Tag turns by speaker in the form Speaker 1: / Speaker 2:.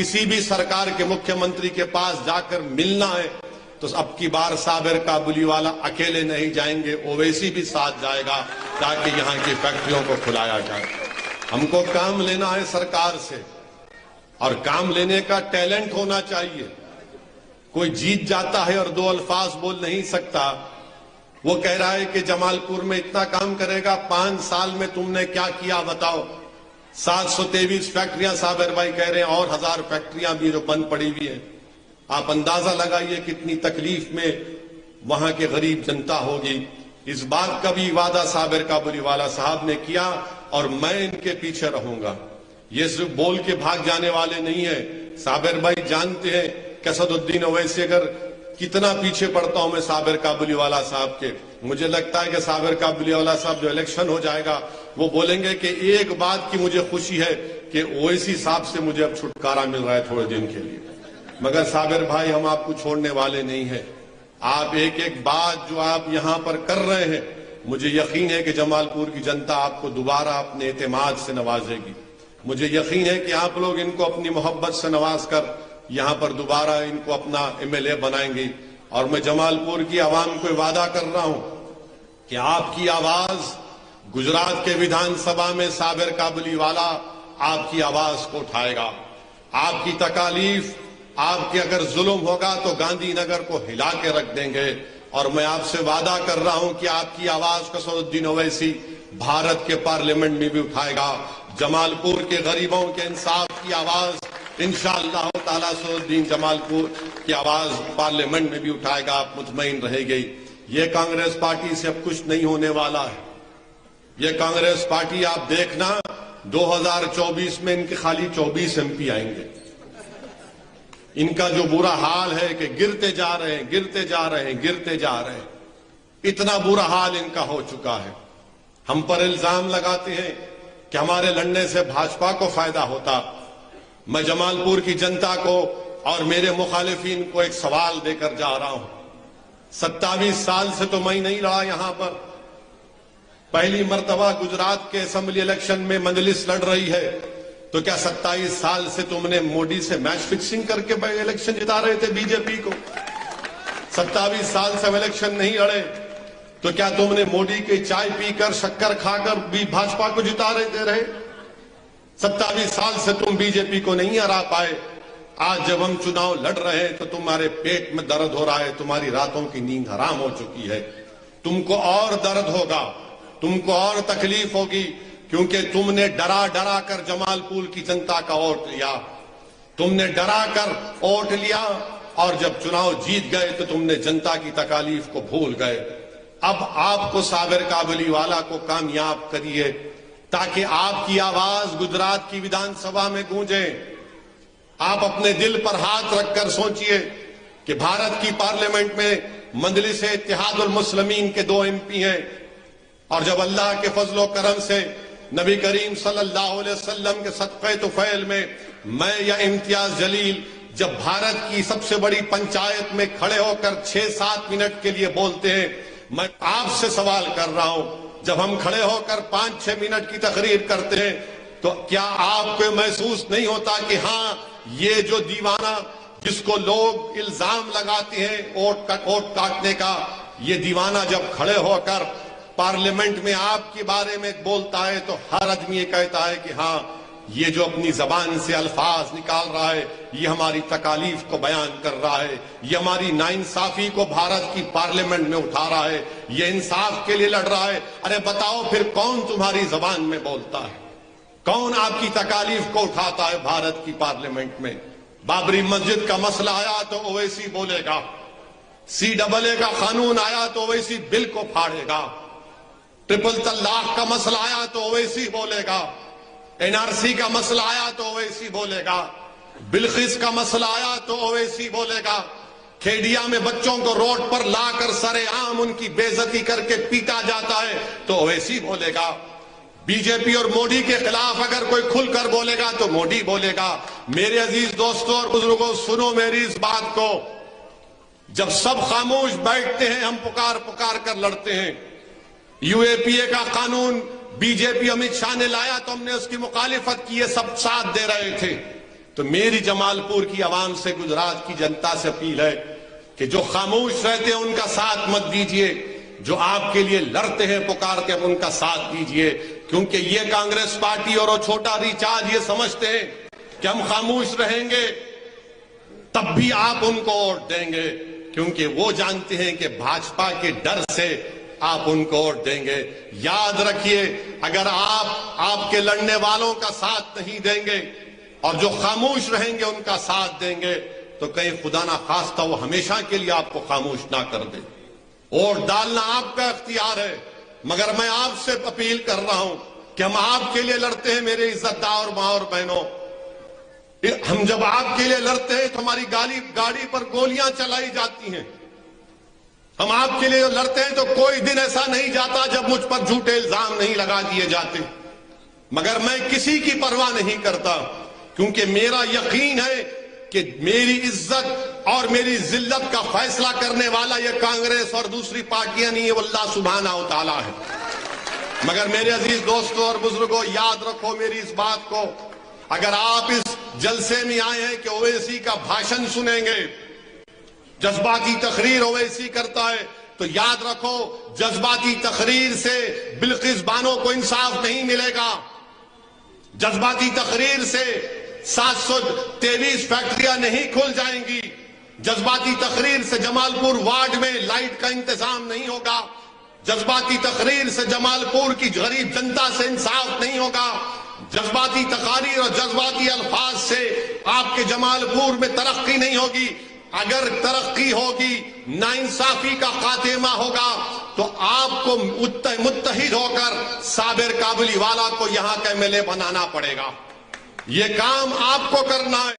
Speaker 1: کسی بھی سرکار کے مکھیہ منتری کے پاس جا کر ملنا ہے تو اب کی بار صابر کابلی والا اکیلے نہیں جائیں گے، اویسی بھی ساتھ جائے گا تاکہ یہاں کی فیکٹریوں کو کھلایا جائے۔ ہم کو کام لینا ہے سرکار سے، اور کام لینے کا ٹیلنٹ ہونا چاہیے۔ کوئی جیت جاتا ہے اور دو الفاظ بول نہیں سکتا۔ وہ کہہ رہا ہے کہ جمال پور میں اتنا کام کرے گا، 5 سال میں تم نے کیا کیا بتاؤ۔ 723 فیکٹریاں صابر بھائی کہہ رہے ہیں، اور 1000 فیکٹریاں بھی جو بند پڑی ہوئی ہیں۔ آپ اندازہ لگائیے کتنی تکلیف میں وہاں کے غریب جنتا ہوگی۔ اس بات کا بھی وعدہ صابر کابلی والا صاحب نے کیا، اور میں ان کے پیچھے رہوں گا۔ یہ صرف بول کے بھاگ جانے والے نہیں ہیں۔ صابر بھائی جانتے ہیں کہ اسد الدین اویسی اگر کتنا پیچھے پڑتا ہوں میں صابر کابلی والا صاحب کے، مجھے لگتا ہے کہ صابر کابلی والا صاحب جو الیکشن ہو جائے گا وہ بولیں گے کہ ایک بات کی مجھے خوشی ہے کہ اویسی صاحب سے مجھے اب چھٹکارا مل رہا ہے تھوڑے دن کے لیے۔ مگر صابر بھائی ہم آپ کو چھوڑنے والے نہیں ہیں۔ آپ ایک ایک بات جو آپ یہاں پر کر رہے ہیں، مجھے یقین ہے کہ جمال پور کی جنتا آپ کو دوبارہ اپنے اعتماد سے نوازے گی۔ مجھے یقین ہے کہ آپ لوگ ان کو اپنی محبت سے نواز کر یہاں پر دوبارہ ان کو اپنا MLA بنائیں گے۔ اور میں جمال پور کی عوام کو وعدہ کر رہا ہوں کہ آپ کی آواز گجرات کے ویدھان سبھا میں صابر کابلی والا آپ کی آواز کو اٹھائے گا۔ آپ کی تکالیف، آپ کے اگر ظلم ہوگا تو گاندھی نگر کو ہلا کے رکھ دیں گے۔ اور میں آپ سے وعدہ کر رہا ہوں کہ آپ کی آواز کو اسد الدین اویسی بھارت کے پارلیمنٹ میں بھی اٹھائے گا۔ جمال پور کے غریبوں کے انصاف کی آواز انشاءاللہ تعالیٰ اسد الدین جمال پور کی آواز پارلیمنٹ میں بھی اٹھائے گا۔ آپ مطمئن رہے گی۔ یہ کانگریس پارٹی سے اب کچھ نہیں ہونے والا ہے۔ یہ کانگریس پارٹی آپ دیکھنا 2024 میں ان کے خالی 24 MP آئیں گے۔ ان کا جو برا حال ہے کہ گرتے جا رہے ہیں، گرتے جا رہے ہیں، گرتے جا رہے ہیں۔ اتنا برا حال ان کا ہو چکا ہے۔ ہم پر الزام لگاتے ہیں کہ ہمارے لڑنے سے بھاجپا کو فائدہ ہوتا۔ میں جمال پور کی جنتا کو اور میرے مخالفین کو ایک سوال دے کر جا رہا ہوں۔ 27 سال سے تو میں نہیں لڑا یہاں پر۔ پہلی مرتبہ گجرات کے اسمبلی الیکشن میں مجلس لڑ رہی ہے، تو کیا 27 سال سے تم نے موڈی سے میچ فکسنگ کر کے الیکشن جتا رہے تھے BJP کو؟ 27 سال سے الیکشن نہیں لڑے تو کیا تم نے موڈی کے چائے پی کر شکر کھا کر بھی بھاجپا کو جتا رہے؟ 27 سال سے تم BJP کو نہیں ہرا پائے۔ آج جب ہم چناؤ لڑ رہے ہیں تو تمہارے پیٹ میں درد ہو رہا ہے، تمہاری راتوں کی نیند حرام ہو چکی ہے۔ تم کو اور درد ہوگا، تم کو اور تکلیف ہوگی، کیونکہ تم نے ڈرا ڈرا کر جمال پور کی جنتا کا ووٹ لیا۔ تم نے ڈرا کر ووٹ لیا، اور جب چناؤ جیت گئے تو تم نے جنتا کی تکالیف کو بھول گئے۔ اب آپ کو صابر کابلی والا کو کامیاب کریے تاکہ آپ کی آواز گجرات کی ویدھان سبھا میں گونجے۔ آپ اپنے دل پر ہاتھ رکھ کر سوچئے کہ بھارت کی پارلیمنٹ میں مجلس اتحاد المسلمین کے 2 MP ہیں، اور جب اللہ کے فضل و کرم سے نبی کریم صلی اللہ علیہ وسلم کے صدقہ طفیل میں میں یا امتیاز جلیل جب بھارت کی سب سے بڑی پنچایت میں کھڑے ہو کر 6-7 منٹ کے لیے بولتے ہیں، میں آپ سے سوال کر رہا ہوں، جب ہم کھڑے ہو کر 5-6 منٹ کی تقریر کرتے ہیں تو کیا آپ کو محسوس نہیں ہوتا کہ ہاں یہ جو دیوانہ جس کو لوگ الزام لگاتے ہیں ووٹ کاٹنے کا، یہ دیوانہ جب کھڑے ہو کر پارلیمنٹ میں آپ کے بارے میں بولتا ہے تو ہر آدمی یہ کہتا ہے کہ ہاں یہ جو اپنی زبان سے الفاظ نکال رہا ہے یہ ہماری تکالیف کو بیان کر رہا ہے، یہ ہماری ناانصافی کو بھارت کی پارلیمنٹ میں اٹھا رہا ہے، یہ انصاف کے لیے لڑ رہا ہے۔ ارے بتاؤ پھر کون تمہاری زبان میں بولتا ہے؟ کون آپ کی تکالیف کو اٹھاتا ہے بھارت کی پارلیمنٹ میں؟ بابری مسجد کا مسئلہ آیا تو اویسی بولے گا، CAA کا قانون آیا تو اویسی بل کو پھاڑے گا، ٹرپل طلاق کا مسئلہ آیا تو اویسی بولے گا، NRC کا مسئلہ آیا تو اویسی بولے گا، بلخیس کا مسئلہ آیا تو اویسی بولے گا، کھیڈیا میں بچوں کو روڈ پر لا کر سرے عام ان کی بے عزتی کر کے پیٹا جاتا ہے تو اویسی بولے گا، BJP اور موڈی کے خلاف اگر کوئی کھل کر بولے گا تو موڈی بولے گا۔ میرے عزیز دوستوں اور بزرگوں، سنو میری اس بات کو، جب سب خاموش بیٹھتے ہیں ہم پکار پکار کر لڑتے ہیں۔ UAPA کا قانون BJP امت شاہ نے لایا تو ہم نے اس کی مخالفت کی، یہ سب ساتھ دے رہے تھے۔ تو میری جمال پور کی عوام سے، گجرات کی جنتا سے اپیل ہے کہ جو خاموش رہتے ہیں ان کا ساتھ مت دیجئے، جو آپ کے لیے لڑتے ہیں پکارتے ہیں ان کا ساتھ دیجئے، کیونکہ یہ کانگریس پارٹی اور وہ چھوٹا ریچارج یہ سمجھتے ہیں کہ ہم خاموش رہیں گے تب بھی آپ ان کو ووٹ دیں گے، کیونکہ وہ جانتے ہیں کہ بھاجپا کے ڈر سے آپ ان کو ووٹ دیں گے۔ یاد رکھیے، اگر آپ کے لڑنے والوں کا ساتھ نہیں دیں گے اور جو خاموش رہیں گے ان کا ساتھ دیں گے تو کہیں خدا نہ خواستہ وہ ہمیشہ کے لیے آپ کو خاموش نہ کر دے۔ ووٹ ڈالنا آپ کا اختیار ہے، مگر میں آپ سے اپیل کر رہا ہوں کہ ہم آپ کے لیے لڑتے ہیں میرے عزت دار ماں اور بہنوں۔ ہم جب آپ کے لیے لڑتے ہیں تو ہماری گاڑی پر گولیاں چلائی جاتی ہیں۔ ہم آپ کے لیے لڑتے ہیں تو کوئی دن ایسا نہیں جاتا جب مجھ پر جھوٹے الزام نہیں لگا دیے جاتے، مگر میں کسی کی پرواہ نہیں کرتا، کیونکہ میرا یقین ہے کہ میری عزت اور میری ذلت کا فیصلہ کرنے والا یہ کانگریس اور دوسری پارٹیاں نہیں ہے، وہ اللہ سبحانہ و تعالیٰ ہے۔ مگر میرے عزیز دوستوں اور بزرگوں، یاد رکھو میری اس بات کو، اگر آپ اس جلسے میں آئے ہیں کہ اویسی کا بھاشن سنیں گے، جذباتی تقریر اویسی کرتا ہے، تو یاد رکھو جذباتی تقریر سے بلقیس بانو کو انصاف نہیں ملے گا، جذباتی تقریر سے 723 فیکٹریاں نہیں کھل جائیں گی، جذباتی تقریر سے جمال پور وارڈ میں لائٹ کا انتظام نہیں ہوگا، جذباتی تقریر سے جمال پور کی غریب جنتا سے انصاف نہیں ہوگا، جذباتی تقاریر اور جذباتی الفاظ سے آپ کے جمال پور میں ترقی نہیں ہوگی۔ اگر ترقی ہوگی، ناانصافی کا خاتمہ ہوگا تو آپ کو متحد ہو کر صابر کابلی والا کو یہاں کا MLA بنانا پڑے گا۔ یہ کام آپ کو کرنا ہے۔